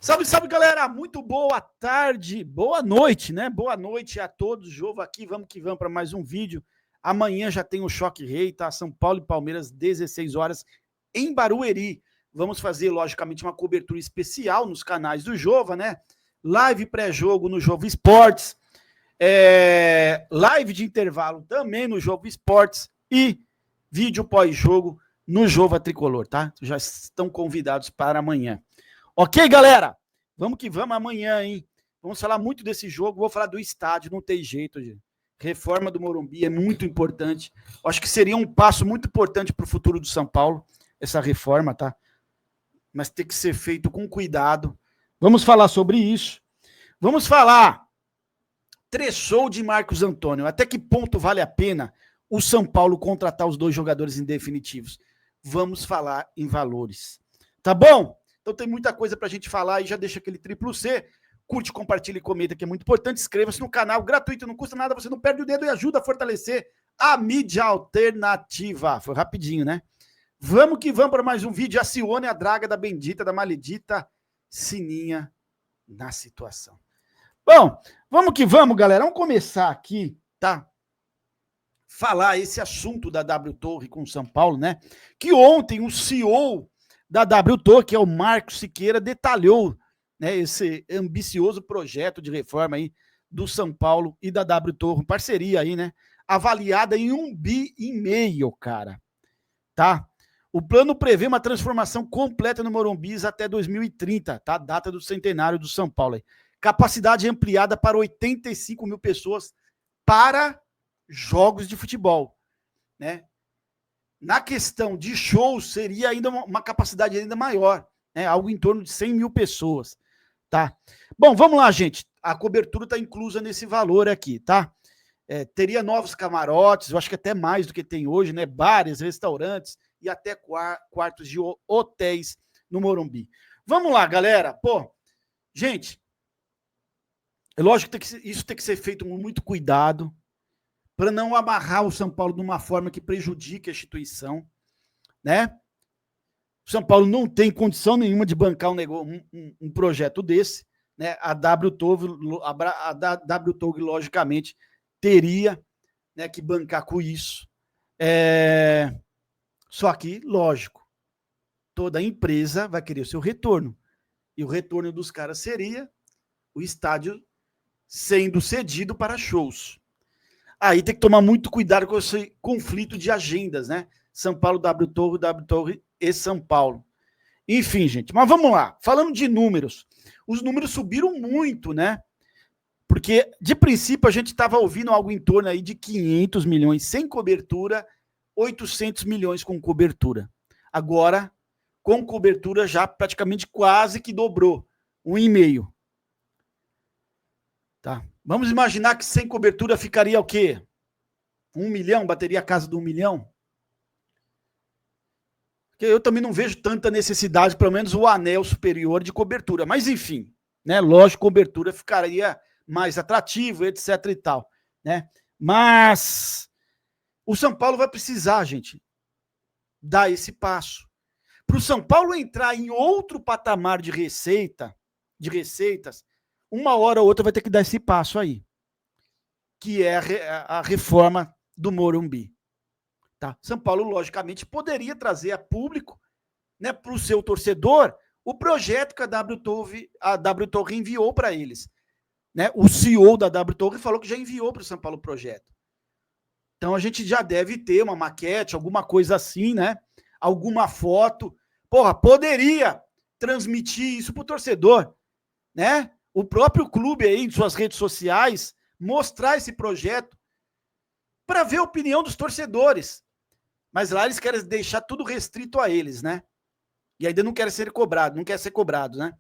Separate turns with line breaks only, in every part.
Salve, galera! Muito boa tarde, boa noite, né? Boa noite a todos. Jovo aqui, vamos que vamos para mais um vídeo. Amanhã já tem o Choque Rei, tá? São Paulo e Palmeiras, 16 horas, em Barueri. Vamos fazer, logicamente, uma cobertura especial nos canais do Jova, né? Live pré-jogo no Jova Esportes, live de intervalo também no Jova Esportes e vídeo pós-jogo no Jova Tricolor, tá? Já estão convidados para amanhã. Ok, galera? Vamos que vamos amanhã, hein? Vamos falar muito desse jogo. Vou falar do estádio, não tem jeito, gente. Reforma do Morumbi é muito importante. Acho que seria um passo muito importante para o futuro do São Paulo, essa reforma, tá? Mas tem que ser feito com cuidado. Vamos falar sobre isso. Vamos falar trecho de Marcos Antônio. Até que ponto vale a pena o São Paulo contratar os dois jogadores em definitivos? Vamos falar em valores. Tá bom? Então tem muita coisa pra gente falar e já deixa aquele triplo C. Curte, compartilha e comenta, que é muito importante. Inscreva-se no canal, gratuito, não custa nada, você não perde o dedo e ajuda a fortalecer a mídia alternativa. Foi rapidinho, né? Vamos que vamos para mais um vídeo. A Cione, a draga da bendita, da maledita Sininha na situação. Bom, vamos que vamos, galera. Vamos começar aqui, tá? Falar esse assunto da W Torre com São Paulo, né? Que ontem o CEO da W Torre, que é o Marcos Siqueira, detalhou, né, esse ambicioso projeto de reforma aí do São Paulo e da W Torre, parceria aí, né? Avaliada em 1,5 bi, cara. Tá? O plano prevê uma transformação completa no Morumbi até 2030, tá? Data do centenário do São Paulo aí. Capacidade ampliada para 85 mil pessoas para jogos de futebol, né? Na questão de shows, seria ainda uma capacidade ainda maior, né? Algo em torno de 100 mil pessoas, tá? Bom, vamos lá, gente. A cobertura está inclusa nesse valor aqui, tá? Teria novos camarotes, eu acho que até mais do que tem hoje, né? Bares, restaurantes e até quartos de hotéis no Morumbi. Vamos lá, galera. Pô, gente, é lógico que isso tem que ser feito com muito cuidado, para não amarrar o São Paulo de uma forma que prejudique a instituição, né? O São Paulo não tem condição nenhuma de bancar um projeto desse, né? A W Torre, logicamente, teria, né, que bancar com isso. Só que, lógico, toda empresa vai querer o seu retorno. E o retorno dos caras seria o estádio sendo cedido para shows. Aí tem que tomar muito cuidado com esse conflito de agendas, né? São Paulo, W Torre e São Paulo. Enfim, gente, mas vamos lá. Falando de números, os números subiram muito, né? Porque, de princípio, a gente estava ouvindo algo em torno aí de 500 milhões sem cobertura, 800 milhões com cobertura. Agora, com cobertura, já praticamente quase que dobrou, 1,5. Tá? Vamos imaginar que sem cobertura ficaria o quê? 1 milhão? Bateria a casa de 1 milhão? Porque eu também não vejo tanta necessidade, pelo menos o anel superior de cobertura. Mas, enfim, né? Lógico, cobertura ficaria mais atrativo, etc e tal, né? Mas o São Paulo vai precisar, gente, dar esse passo. Para o São Paulo entrar em outro patamar de receitas, uma hora ou outra vai ter que dar esse passo aí, que é a reforma do Morumbi. Tá? São Paulo, logicamente, poderia trazer a público, né, para o seu torcedor o projeto que a W Torre enviou para eles. Né? O CEO da W Torre falou que já enviou para o São Paulo o projeto. Então a gente já deve ter uma maquete, alguma coisa assim, né? Alguma foto. Porra, poderia transmitir isso para o torcedor, né? O próprio clube aí, em suas redes sociais, mostrar esse projeto para ver a opinião dos torcedores. Mas lá eles querem deixar tudo restrito a eles, né? E ainda não quer ser cobrado, né?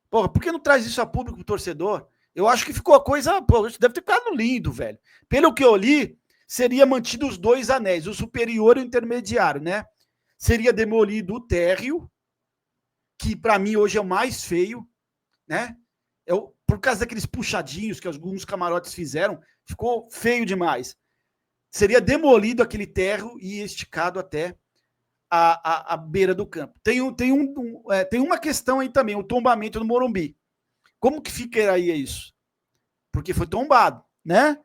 Porra, por que não traz isso a público pro torcedor? Eu acho que ficou a coisa, pô, deve ter ficado lindo, velho. Pelo que eu li, seria mantido os dois anéis, o superior e o intermediário, né? Seria demolido o térreo, que para mim hoje é o mais feio, né? Por causa daqueles puxadinhos que alguns camarotes fizeram, ficou feio demais. Seria demolido aquele térreo e esticado até a beira do campo. Tem uma questão aí também, o tombamento do Morumbi. Como que ficaria isso? Porque foi tombado, né?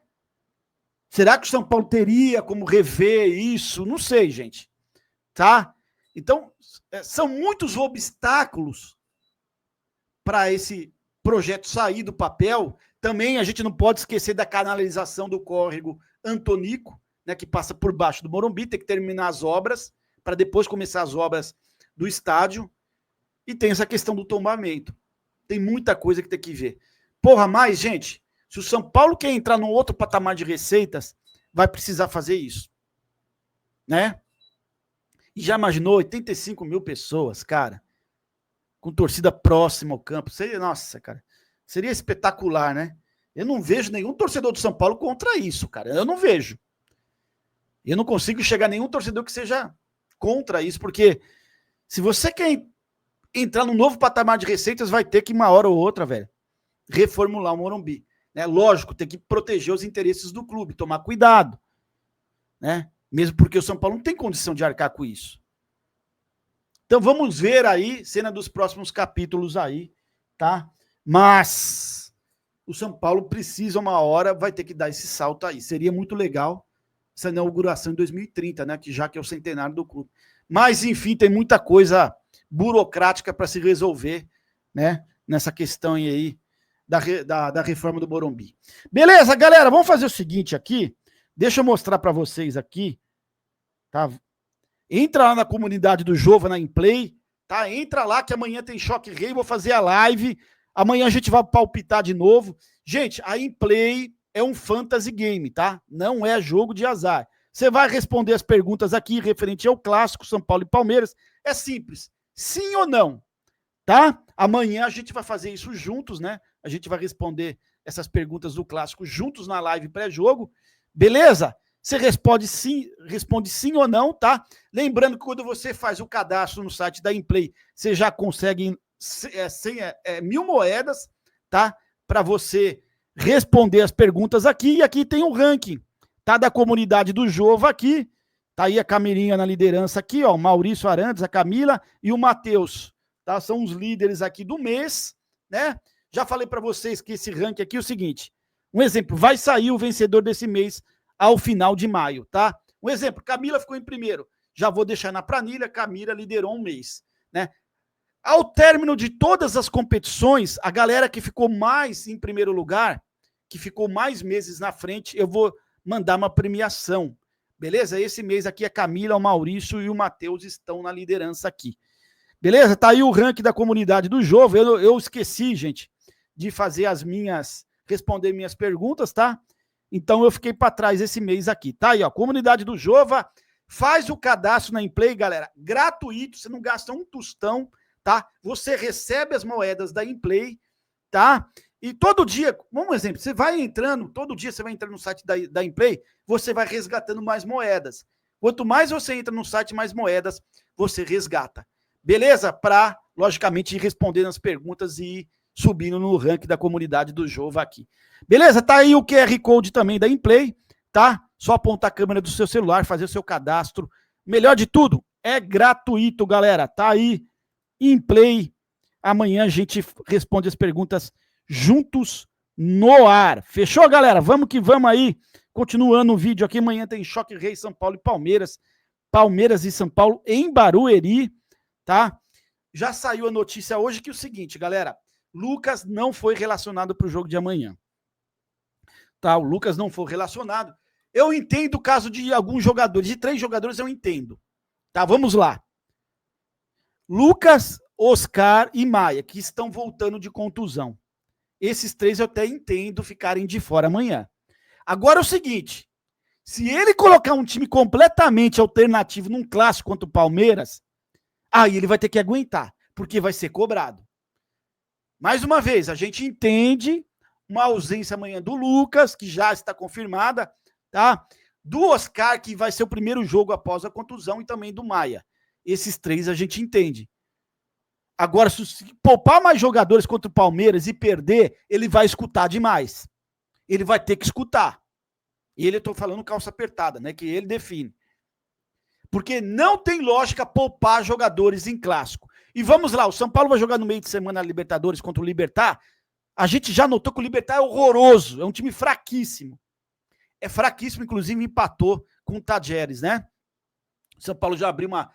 Será que o São Paulo teria como rever isso? Não sei, gente. Tá? Então, são muitos obstáculos para esse projeto sair do papel. Também a gente não pode esquecer da canalização do córrego Antonico, né, que passa por baixo do Morumbi, tem que terminar as obras para depois começar as obras do estádio. E tem essa questão do tombamento. Tem muita coisa que tem que ver. Porra, mas, gente, se o São Paulo quer entrar num outro patamar de receitas, vai precisar fazer isso. Né? E já imaginou 85 mil pessoas, cara, com torcida próxima ao campo? Seria, nossa, cara, seria espetacular, né? Eu não vejo nenhum torcedor do São Paulo contra isso, cara. Eu não vejo. Eu não consigo chegar a nenhum torcedor que seja contra isso, porque se você quer entrar num novo patamar de receitas, vai ter que, uma hora ou outra, velho, reformular o Morumbi. Né? Lógico, tem que proteger os interesses do clube, tomar cuidado. Né? Mesmo porque o São Paulo não tem condição de arcar com isso. Então vamos ver aí, cena dos próximos capítulos aí, tá? Mas o São Paulo precisa, uma hora, vai ter que dar esse salto aí. Seria muito legal essa inauguração em 2030, né? Que já que é o centenário do clube. Mas, enfim, tem muita coisa burocrática para se resolver, né? Nessa questão aí da reforma do Morumbi. Beleza, galera? Vamos fazer o seguinte aqui. Deixa eu mostrar para vocês aqui, tá? Entra lá na comunidade do Jova, na Inplay, tá? Entra lá que amanhã tem Choque Rei, vou fazer a live. Amanhã a gente vai palpitar de novo. Gente, a Inplay é um fantasy game, tá? Não é jogo de azar. Você vai responder as perguntas aqui referente ao clássico São Paulo e Palmeiras. É simples. Sim ou não? Tá? Amanhã a gente vai fazer isso juntos, né? A gente vai responder essas perguntas do clássico juntos na live pré-jogo. Beleza? Você responde sim ou não, tá? Lembrando que quando você faz o cadastro no site da Inplay, você já consegue 1.000 moedas, tá? Para você responder as perguntas aqui. E aqui tem o ranking, tá? Da comunidade do Jova aqui. Tá aí a Camilinha na liderança aqui, ó. O Maurício Arantes, a Camila e o Matheus, tá? São os líderes aqui do mês, né? Já falei para vocês que esse ranking aqui é o seguinte. Um exemplo, vai sair o vencedor desse mês ao final de maio, tá? Um exemplo, Camila ficou em primeiro. Já vou deixar na planilha, Camila liderou um mês, né? Ao término de todas as competições, a galera que ficou mais em primeiro lugar, que ficou mais meses na frente, eu vou mandar uma premiação, beleza? Esse mês aqui a Camila, o Maurício e o Matheus estão na liderança aqui. Beleza? Tá aí o ranking da comunidade do Jova. Eu esqueci, gente, de fazer responder minhas perguntas, tá? Então eu fiquei para trás esse mês aqui. Tá aí, ó, comunidade do Jova, faz o cadastro na Inplay, galera, gratuito, você não gasta um tostão, tá? Você recebe as moedas da Inplay, tá? E todo dia, vamos um exemplo, você vai entrando, todo dia você vai entrando no site da Inplay, você vai resgatando mais moedas. Quanto mais você entra no site, mais moedas você resgata. Beleza? Para, logicamente, ir respondendo as perguntas e subindo no ranking da comunidade do Jova aqui. Beleza? Tá aí o QR Code também da Inplay, tá? Só apontar a câmera do seu celular, fazer o seu cadastro. Melhor de tudo, é gratuito, galera. Tá aí, Inplay. Amanhã a gente responde as perguntas juntos no ar. Fechou, galera? Vamos que vamos aí. Continuando o vídeo aqui, amanhã tem Choque Rei, São Paulo e Palmeiras. Palmeiras e São Paulo em Barueri, tá? Já saiu a notícia hoje que é o seguinte, galera. Lucas não foi relacionado para o jogo de amanhã. Tá, o Lucas não foi relacionado. Eu entendo o caso de alguns jogadores, de 3 jogadores eu entendo. Tá, vamos lá. Lucas, Oscar e Maia, que estão voltando de contusão. Esses 3 eu até entendo ficarem de fora amanhã. Agora é o seguinte, se ele colocar um time completamente alternativo num clássico contra o Palmeiras, aí ele vai ter que aguentar, porque vai ser cobrado. Mais uma vez, a gente entende uma ausência amanhã do Lucas, que já está confirmada, tá? Do Oscar, que vai ser o primeiro jogo após a contusão, e também do Maia. Esses 3 a gente entende. Agora, se poupar mais jogadores contra o Palmeiras e perder, ele vai escutar demais. Ele vai ter que escutar. E ele, eu tô falando calça apertada, né? Que ele define. Porque não tem lógica poupar jogadores em clássico. E vamos lá, o São Paulo vai jogar no meio de semana na Libertadores contra o Libertad. A gente já notou que o Libertad é horroroso, é um time fraquíssimo. É fraquíssimo, inclusive empatou com o Tajeres, né? O São Paulo já abriu uma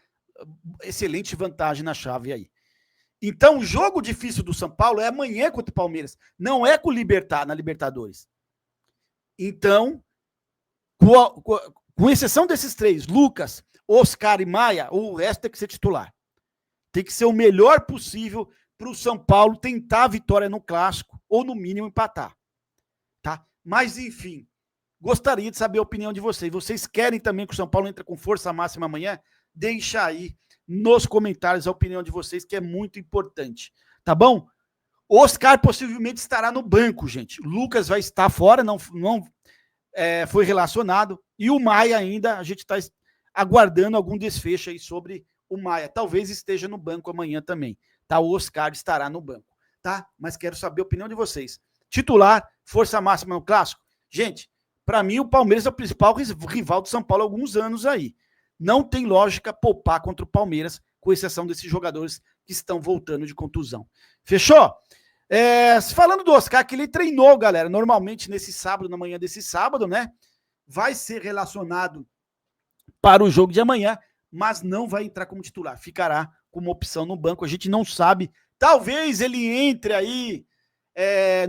excelente vantagem na chave aí. Então, o jogo difícil do São Paulo é amanhã contra o Palmeiras. Não é com o Libertad na Libertadores. Então, com exceção desses três, Lucas, Oscar e Maia, o resto tem que ser titular. Tem que ser o melhor possível para o São Paulo tentar a vitória no clássico ou, no mínimo, empatar. Tá? Mas, enfim, gostaria de saber a opinião de vocês. Vocês querem também que o São Paulo entre com força máxima amanhã? Deixa aí nos comentários a opinião de vocês, que é muito importante. Tá bom? Oscar possivelmente estará no banco, gente. Lucas vai estar fora, não foi relacionado. E o Maia ainda, a gente está aguardando algum desfecho aí sobre o Maia. Talvez esteja no banco amanhã também. Tá? O Oscar estará no banco. Tá? Mas quero saber a opinião de vocês. Titular, força máxima no clássico? Gente, para mim o Palmeiras é o principal rival do São Paulo há alguns anos aí. Não tem lógica poupar contra o Palmeiras, com exceção desses jogadores que estão voltando de contusão. Fechou? Falando do Oscar, que ele treinou, galera, normalmente nesse sábado, na manhã desse sábado, né? Vai ser relacionado para o jogo de amanhã, mas não vai entrar como titular. Ficará como opção no banco. A gente não sabe. Talvez ele entre aí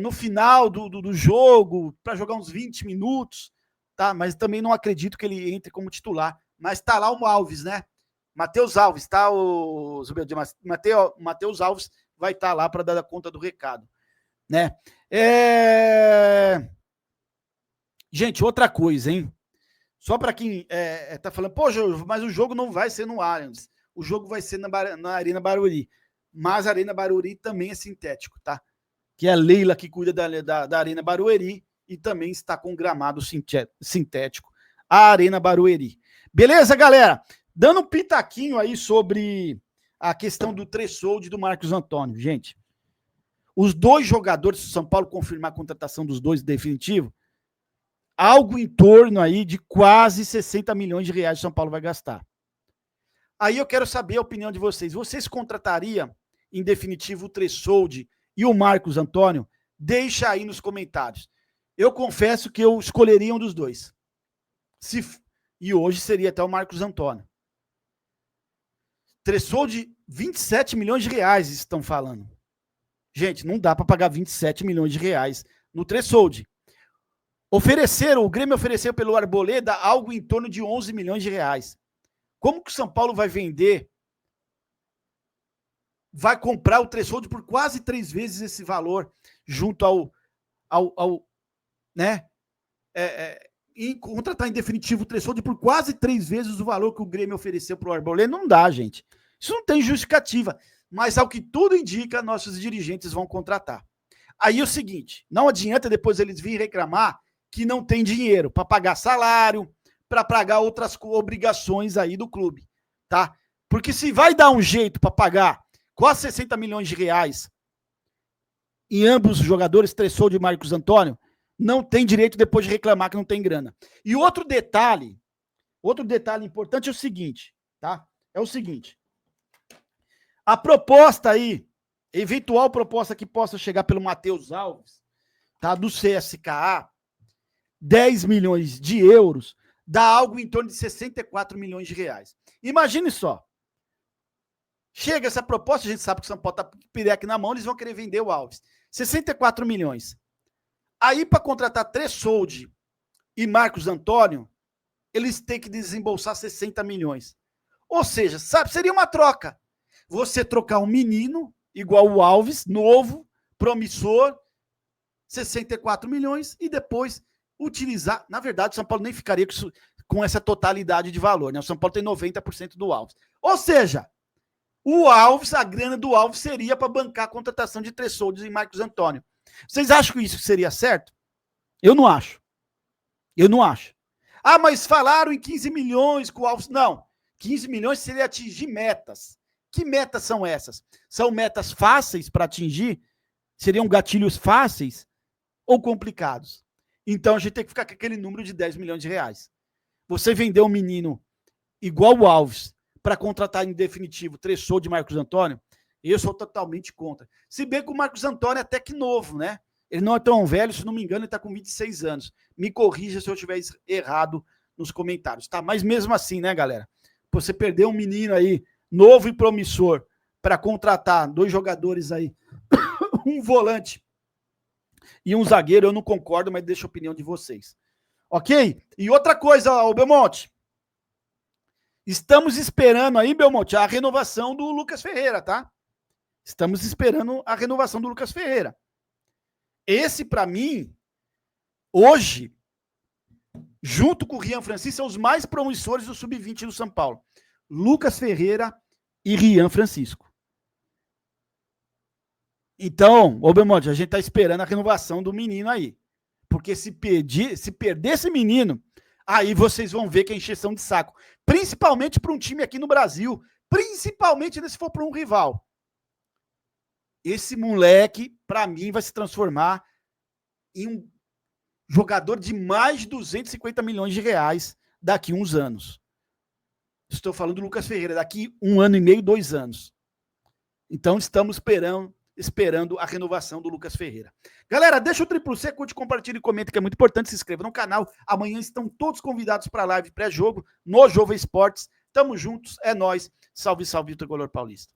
no final do jogo para jogar uns 20 minutos, tá? Mas também não acredito que ele entre como titular. Mas tá lá o Alves, né? Matheus Alves, tá? O Matheus Alves vai estar lá para dar conta do recado, né? Gente, outra coisa, hein? Só para quem tá falando, pô, mas o jogo não vai ser no Allianz. O jogo vai ser na Arena Barueri. Mas a Arena Barueri também é sintético, tá? Que é a Leila que cuida da Arena Barueri e também está com gramado sintético. A Arena Barueri. Beleza, galera? Dando um pitaquinho aí sobre a questão do Tressoldi e do Marcos Antônio. Gente, os dois jogadores, se o São Paulo confirmar a contratação dos dois definitivo, algo em torno aí de quase 60 milhões de reais São Paulo vai gastar. Aí eu quero saber a opinião de vocês. Vocês contratariam, em definitivo, o Tressoldi e o Marcos Antônio? Deixa aí nos comentários. Eu confesso que eu escolheria um dos dois. E hoje seria até o Marcos Antônio. Tressoldi, 27 milhões de reais estão falando. Gente, não dá para pagar 27 milhões de reais no Tressoldi. O Grêmio ofereceu pelo Arboleda algo em torno de 11 milhões de reais. Como que o São Paulo vai vender? Vai comprar o Tressoldi por quase 3 vezes esse valor, junto ao né? E contratar em definitivo o Tressoldi por quase 3 vezes o valor que o Grêmio ofereceu para o Arboleda. Não dá, gente. Isso não tem justificativa. Mas, ao que tudo indica, nossos dirigentes vão contratar. Aí é o seguinte, não adianta depois eles virem reclamar que não tem dinheiro para pagar salário, para pagar outras obrigações aí do clube, tá? Porque se vai dar um jeito para pagar quase 60 milhões de reais em ambos os jogadores, Tressoldi e Marcos Antônio, não tem direito depois de reclamar que não tem grana. E outro detalhe importante é o seguinte, tá? É o seguinte, a proposta aí, eventual proposta que possa chegar pelo Matheus Alves, tá? Do CSKA, 10 milhões de euros, dá algo em torno de 64 milhões de reais. Imagine só. Chega essa proposta, a gente sabe que o São Paulo tá com o Pirec na mão, eles vão querer vender o Alves. 64 milhões. Aí, para contratar Tressoldi e Marcos Antônio, eles têm que desembolsar 60 milhões. Ou seja, sabe, seria uma troca. Você trocar um menino, igual o Alves, novo, promissor, 64 milhões, e depois utilizar. Na verdade, o São Paulo nem ficaria com essa totalidade de valor, né? O São Paulo tem 90% do Alves. Ou seja, o Alves, a grana do Alves seria para bancar a contratação de Tressoldi e Marcos Antônio. Vocês acham que isso seria certo? Eu não acho. Eu não acho. Ah, mas falaram em 15 milhões com o Alves. Não. 15 milhões seria atingir metas. Que metas são essas? São metas fáceis para atingir? Seriam gatilhos fáceis ou complicados? Então a gente tem que ficar com aquele número de 10 milhões de reais. Você vendeu um menino igual o Alves, para contratar em definitivo Tressou de Marcos Antônio, eu sou totalmente contra. Se bem que o Marcos Antônio é até que novo, né? Ele não é tão velho, se não me engano, ele está com 26 anos. Me corrija se eu estiver errado nos comentários, tá? Mas mesmo assim, né, galera? Você perdeu um menino aí, novo e promissor, para contratar 2 jogadores aí, um volante e um zagueiro, eu não concordo, mas deixa a opinião de vocês. Ok? E outra coisa, o Belmonte. Estamos esperando aí, Belmonte, a renovação do Lucas Ferreira, tá? Estamos esperando a renovação do Lucas Ferreira. Esse, para mim, hoje, junto com o Rian Francisco, são os mais promissores do Sub-20 do São Paulo. Lucas Ferreira e Rian Francisco. Então, ô Belmonte, a gente tá esperando a renovação do menino aí. Porque se perder esse menino, aí vocês vão ver que é encheção de saco. Principalmente para um time aqui no Brasil. Principalmente se for para um rival. Esse moleque, para mim, vai se transformar em um jogador de mais de 250 milhões de reais daqui a uns anos. Estou falando do Lucas Ferreira, daqui 1 ano e meio, 2 anos. Então, estamos esperando a renovação do Lucas Ferreira. Galera, deixa o triplo C, curte, compartilha e comenta, que é muito importante. Se inscreva no canal. Amanhã estão todos convidados para a live pré-jogo no Jovem Esportes. Tamo juntos, é nóis. Salve, salve, Tricolor Paulista.